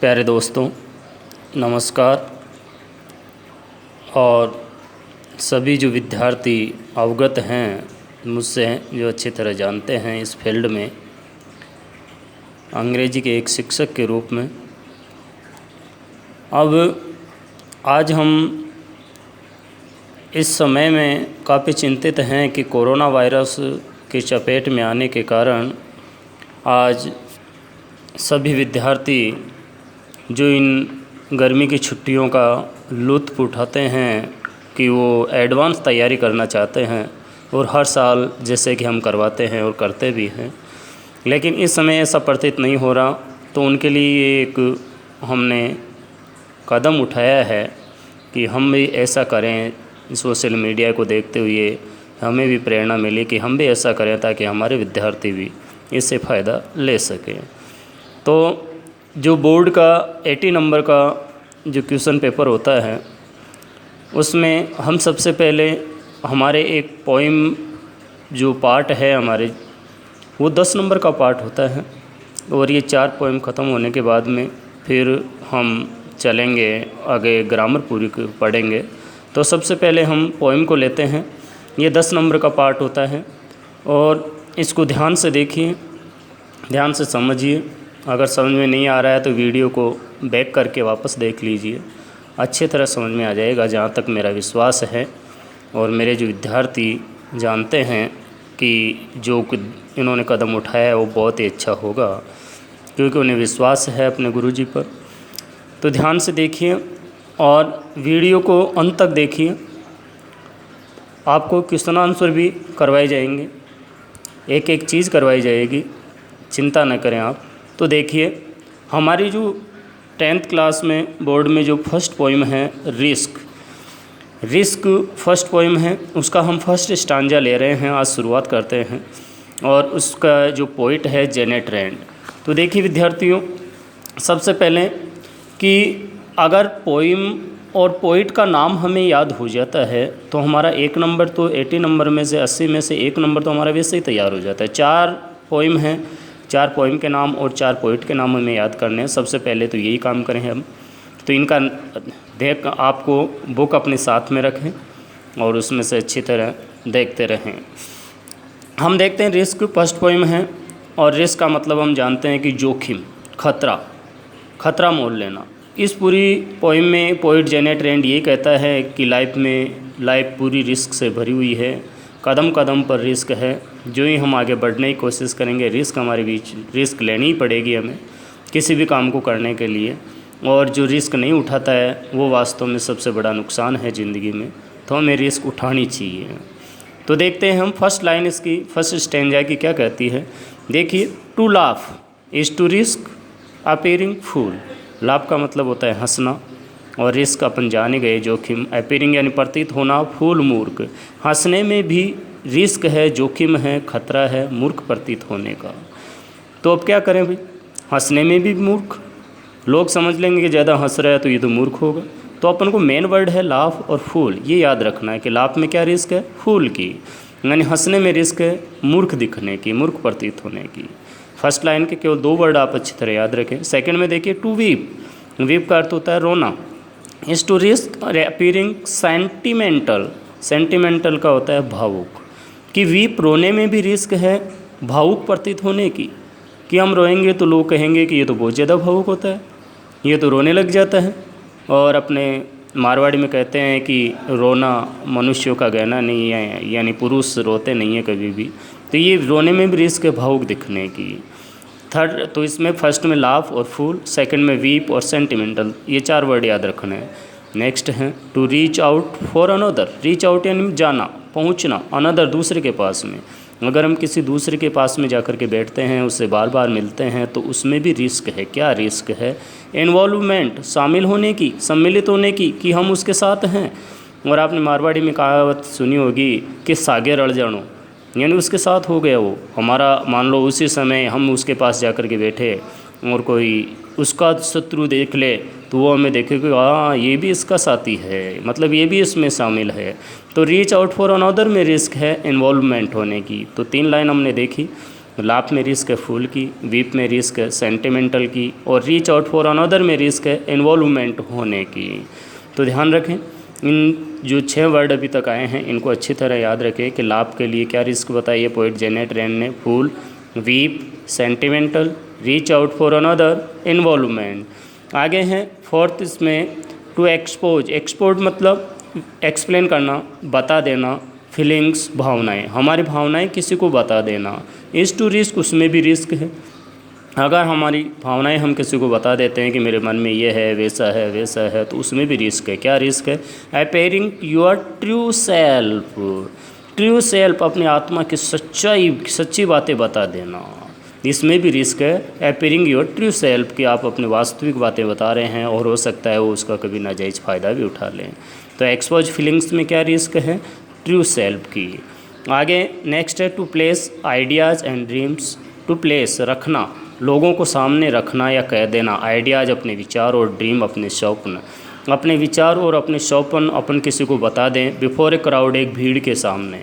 प्यारे दोस्तों, नमस्कार। और सभी जो विद्यार्थी अवगत हैं मुझसे, जो अच्छी तरह जानते हैं इस फील्ड में अंग्रेजी के एक शिक्षक के रूप में, अब आज हम इस समय में काफ़ी चिंतित हैं कि कोरोना वायरस की चपेट में आने के कारण आज सभी विद्यार्थी जो इन गर्मी की छुट्टियों का लुत्फ़ उठाते हैं कि वो एडवांस तैयारी करना चाहते हैं और हर साल जैसे कि हम करवाते हैं और करते भी हैं, लेकिन इस समय ऐसा प्रतीत नहीं हो रहा। तो उनके लिए एक हमने कदम उठाया है कि हम भी ऐसा करें। सोशल मीडिया को देखते हुए हमें भी प्रेरणा मिली कि हम भी ऐसा करें ताकि हमारे विद्यार्थी भी इससे फ़ायदा ले सकें। तो जो बोर्ड का 80 नंबर का जो क्वेश्चन पेपर होता है उसमें हम सबसे पहले हमारे एक पोइम जो पार्ट है हमारे, वो 10 नंबर का पार्ट होता है और ये 4 पोइम ख़त्म होने के बाद में फिर हम चलेंगे आगे, ग्रामर पूरी पढ़ेंगे। तो सबसे पहले हम पोइम को लेते हैं। ये 10 नंबर का पार्ट होता है और इसको ध्यान से देखिए, ध्यान से समझिए। अगर समझ में नहीं आ रहा है तो वीडियो को बैक करके वापस देख लीजिए, अच्छी तरह समझ में आ जाएगा, जहाँ तक मेरा विश्वास है। और मेरे जो विद्यार्थी जानते हैं कि जो इन्होंने कदम उठाया है वो बहुत ही अच्छा होगा, क्योंकि उन्हें विश्वास है अपने गुरुजी पर। तो ध्यान से देखिए और वीडियो को अंत तक देखिए। आपको क्वेश्चन आंसर भी करवाए जाएंगे, एक एक चीज़ करवाई जाएगी, चिंता न करें आप। तो देखिए, हमारी जो 10th क्लास में बोर्ड में जो फर्स्ट पोइम है रिस्क फर्स्ट पोइम है, उसका हम फर्स्ट स्टांजा ले रहे हैं। आज शुरुआत करते हैं और उसका जो पोइट है जेनेट रैंड। तो देखिए विद्यार्थियों, सबसे पहले कि अगर पोइम और पोइट का नाम हमें याद हो जाता है तो हमारा 1 नंबर तो 80 नंबर में से 80 में से 1 नंबर तो हमारा वैसे ही तैयार हो जाता है। 4 पोइम हैं, 4 पोइम के नाम और 4 पोइट के नाम हमें याद करने हैं। सबसे पहले तो यही काम करें हम। तो इनका देख आपको बुक अपने साथ में रखें और उसमें से अच्छी तरह देखते रहें। हम देखते हैं रिस्क फर्स्ट पोइम है और रिस्क का मतलब हम जानते हैं कि जोखिम, खतरा मोल लेना। इस पूरी पोइम में पोइट जेनेट रैंड ये कहता है कि लाइफ पूरी रिस्क से भरी हुई है, कदम कदम पर रिस्क है। जो ही हम आगे बढ़ने की कोशिश करेंगे, रिस्क लेनी ही पड़ेगी हमें किसी भी काम को करने के लिए। और जो रिस्क नहीं उठाता है वो वास्तव में सबसे बड़ा नुकसान है ज़िंदगी में। तो हमें रिस्क उठानी चाहिए। तो देखते हैं हम फर्स्ट लाइन इसकी, फर्स्ट स्टैंजा की क्या कहती है। देखिए, to laugh is to risk appearing fool. Laugh का मतलब होता है हंसना और रिस्क अपन जाने गए जोखिम। अपीयरिंग यानी प्रतीत होना, फूल मूर्ख। हंसने में भी रिस्क है, जोखिम है, खतरा है मूर्ख प्रतीत होने का। तो अब क्या करें भाई, हंसने में भी मूर्ख, लोग समझ लेंगे कि ज़्यादा हंस रहा है तो ये तो मूर्ख होगा। तो अपन को मेन वर्ड है लाफ और फूल, ये याद रखना है कि लाफ में क्या रिस्क है, फूल की, यानी हंसने में रिस्क है मूर्ख दिखने की, मूर्ख प्रतीत होने की। फर्स्ट लाइन के केवल 2 वर्ड आप अच्छी तरह याद रखें। सेकेंड में देखिए, टू वीप का अर्थ होता है रोना। Is to risk appearing sentimental का होता है भावुक। कि वीप रोने में भी रिस्क है भावुक प्रतीत होने की, कि हम रोएंगे तो लोग कहेंगे कि ये तो बहुत ज़्यादा भावुक होता है, ये तो रोने लग जाता है। और अपने मारवाड़ी में कहते हैं कि रोना मनुष्यों का गहना नहीं है, यानी पुरुष रोते नहीं है कभी भी। तो ये रोने में भी रिस्क है भावुक दिखने की। थर्ड, तो इसमें फर्स्ट में लाफ और फूल, सेकंड में वीप और सेंटिमेंटल, ये 4 वर्ड याद रखने हैं। नेक्स्ट है to reach out for another. Reach out यानी जाना, पहुंचना, अनदर दूसरे के पास में। अगर हम किसी दूसरे के पास में जाकर के बैठते हैं, उससे बार बार मिलते हैं, तो उसमें भी रिस्क है। क्या रिस्क है, इन्वॉल्वमेंट, शामिल होने की, सम्मिलित होने की, कि हम उसके साथ हैं। और आपने मारवाड़ी में कहावत सुनी होगी कि सागे रड़ जानो, यानी उसके साथ हो गया वो हमारा। मान लो उसी समय हम उसके पास जाकर के बैठे और कोई उसका शत्रु देख ले तो वो हमें देखे कि हाँ ये भी इसका साथी है, मतलब ये भी इसमें शामिल है। तो रीच आउट फॉर अनदर में रिस्क है इन्वॉल्वमेंट होने की। तो 3 लाइन हमने देखी। लाफ में रिस्क है फूल की, वीप में रिस्क है सेंटिमेंटल की, और रीच आउट फॉर अनदर में रिस्क है इन्वॉल्वमेंट होने की। तो ध्यान रखें, इन जो 6 वर्ड अभी तक आए हैं इनको अच्छी तरह याद रखें कि लाफ के लिए क्या रिस्क बताइए पोइट जेनेट रैन ने, fool, weep, sentimental, reach out for another, involvement. आगे हैं फोर्थ इसमें टू एक्सपोज, एक्सपोज मतलब एक्सप्लेन करना, बता देना, फीलिंग्स भावनाएं, हमारी भावनाएं किसी को बता देना। इस टू रिस्क, उसमें भी रिस्क है। अगर हमारी भावनाएं हम किसी को बता देते हैं कि मेरे मन में ये है वैसा है तो उसमें भी रिस्क है। क्या रिस्क है? Appearing your true self, true self अपनी आत्मा की सच्ची बातें बता देना, इसमें भी रिस्क है। अपेयरिंग योर ट्रू सेल्फ कि आप अपनी वास्तविक बातें बता रहे हैं और हो सकता है वो उसका कभी नाजायज़ फ़ायदा भी उठा लें। तो एक्सपोज फीलिंग्स में क्या रिस्क है? ट्रू सेल्फ की। आगे नेक्स्ट है to place ideas and dreams, to place रखना, लोगों को सामने रखना या कह देना, आइडियाज़ अपने विचार और ड्रीम अपने स्वप्न, अपने विचार और अपने स्वप्न अपन किसी को बता दें बिफोर ए क्राउड, एक भीड़ के सामने।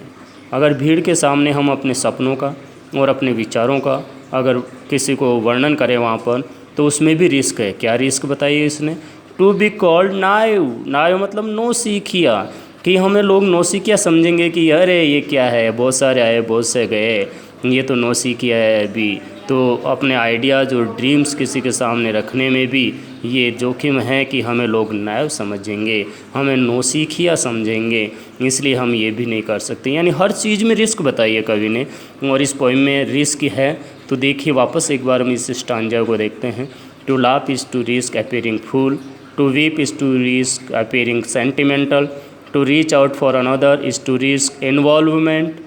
अगर भीड़ के सामने हम अपने सपनों का और अपने विचारों का अगर किसी को वर्णन करें वहाँ पर, तो उसमें भी रिस्क है। क्या रिस्क बताइए इसने? To be called naive, naive मतलब नो सीखिया, कि हमें लोग नौसिखिया समझेंगे कि अरे ये क्या है, बहुत सारे आए बहुत से गए, ये तो नौसिखिया है अभी। तो अपने आइडियाज़ और ड्रीम्स किसी के सामने रखने में भी ये जोखिम है कि हमें लोग नायब समझेंगे, हमें नौसिखिया समझेंगे, इसलिए हम ये भी नहीं कर सकते। यानी हर चीज़ में रिस्क बताइए कवि ने, और इस पोइम में रिस्क है। तो देखिए वापस एक बार हम इस स्टांजा को देखते हैं। To laugh is to risk appearing fool, to weep is to risk appearing sentimental, to reach out for another is to risk involvement,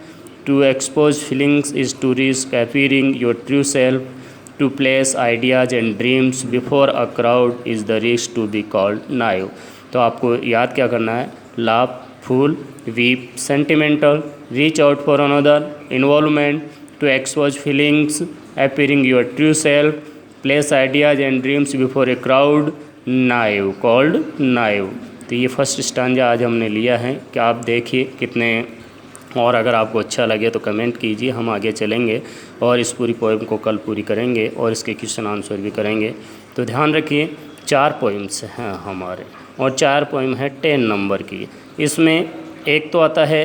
to expose feelings is to risk appearing your true self, to place ideas and dreams before a crowd is the risk to be called naive। तो आपको याद क्या करना है? laugh, fool, weep, sentimental, reach out for another, involvement, to expose feelings, appearing your true self, place ideas and dreams before a crowd, naive, called naive। तो ये first stanza आज हमने लिया है कि आप देखिए कितने, और अगर आपको अच्छा लगे तो कमेंट कीजिए, हम आगे चलेंगे और इस पूरी पोएम को कल पूरी करेंगे और इसके क्वेश्चन आंसर भी करेंगे। तो ध्यान रखिए 4 पोएम्स हैं हमारे और 4 पोएम है 10 नंबर की। इसमें एक तो आता है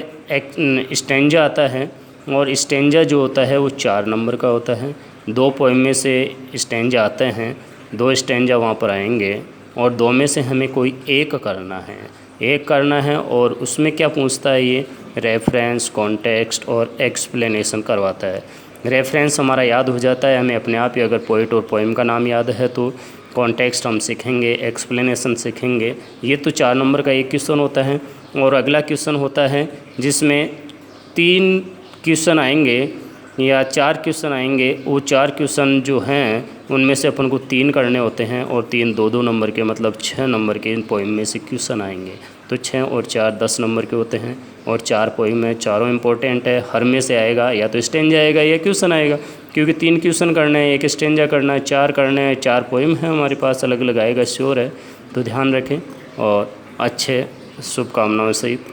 स्टेंजा आता है, और स्टेंजा जो होता है वो 4 नंबर का होता है। 2 पोएम में से स्टेंजा आते हैं, 2 स्टेंजा वहाँ पर आएंगे और 2 में से हमें कोई एक करना है और उसमें क्या पूछता है ये? रेफरेंस, कॉन्टेक्स्ट और एक्सप्लेनेशन करवाता है। रेफरेंस हमारा याद हो जाता है हमें अपने आप ही, अगर पोइट और पोइम का नाम याद है तो। कॉन्टेक्स्ट हम सीखेंगे, एक्सप्लेनेशन सीखेंगे। ये तो 4 नंबर का एक क्वेश्चन होता है। और अगला क्वेश्चन होता है जिसमें 3 क्वेश्चन आएंगे या 4 क्वेश्चन आएंगे। वो 4 क्वेश्चन जो हैं उनमें से अपन को 3 करने होते हैं और 3 2-2 नंबर के, मतलब 6 नंबर के इन पोइम में से क्वेश्चन आएंगे। तो 6 और 4 10 नंबर के होते हैं और 4 पोइम है, चारों इंपॉर्टेंट है। हर में से आएगा या तो स्टेंजा आएगा या क्वेश्चन आएगा, क्योंकि 3 क्वेश्चन करने हैं, 1 स्टेंजा करना है, 4 करने हैं, 4 पोइम है हमारे पास, अलग अलग आएगा, श्योर है। तो ध्यान रखें और अच्छे शुभकामनाओं सहित